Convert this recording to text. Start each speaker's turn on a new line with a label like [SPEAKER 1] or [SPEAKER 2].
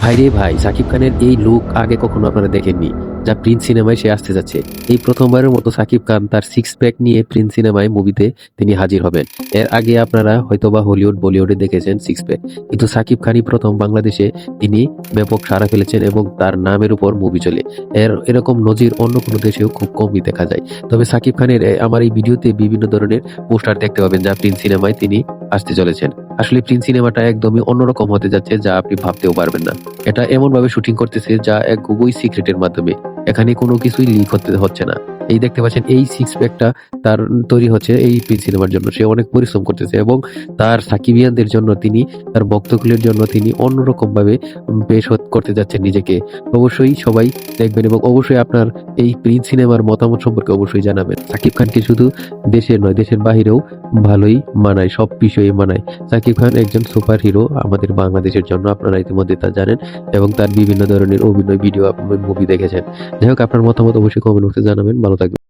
[SPEAKER 1] ভাই রে ভাই, সাকিব খানের এই লুক আগে কখনো আপনারা দেখেননি। যা প্রিন্স সিনেমায় সে আসতে যাচ্ছে, এই প্রথমবারের মতো সাকিব খান তার সিক্স প্যাক নিয়ে প্রিন্স সিনেমায় মুভিতে তিনি হাজির হবেন। এর আগে আপনারা হয়তোবা হলিউড বলিউডে দেখেছেন সিক্স প্যাক, কিন্তু সাকিব খানই প্রথম বাংলাদেশে তিনি ব্যাপক সাড়া ফেলেছেন এবং তার নামের উপর মুভি চলে। এরকম নজির অন্য কোনো দেশেও খুব কমই দেখা যায়। তবে সাকিব খানের আমার এই ভিডিওতে বিভিন্ন ধরনের পোস্টার দেখতে পাবেন যা প্রিন্স সিনেমায় তিনি আসতে চলেছেন। আসলে প্রিন্স সিনেমাটা একদমই অন্যরকম হতে যাচ্ছে, যা আপনি ভাবতেও পারবেন না। এটা এমন ভাবে শুটিং করতেছে যা এক খুবই সিক্রেটের মাধ্যমে। এখানে কোনো কিছুই লিক হচ্ছে না। এই দেখতে পাচ্ছেন এই সিক্স প্যাকটা তার তৈরি হচ্ছে এই প্রিন্স সিনেমার জন্য। সে অনেক পরিশ্রম করতেছে এবং তার সাকিবিয়ানদের জন্য তিনি, তার ভক্তকুলের জন্য তিনি অন্যরকম ভাবে পেশ করতে যাচ্ছেন নিজেকে। অবশ্যই সবাই দেখবেন এবং অবশ্যই আপনার এই প্রিন্স সিনেমার মতামত সম্পর্কে অবশ্যই জানাবেন। সাকিব খানকে শুধু দেশের নয়, দেশের বাহিরেও ভালোই মানায়, সব বিষয়ে মানায়। সাকিব খান একজন সুপার হিরো আমাদের বাংলাদেশের জন্য, আপনারা ইতিমধ্যে তা জানেন এবং তার বিভিন্ন ধরনের অভিনয় ভিডিও মুভি দেখেছেন। যাই হোক, আপনার মতামত অবশ্যই কমেন্ট বক্সে জানাবেন। ভালো থাকবেন।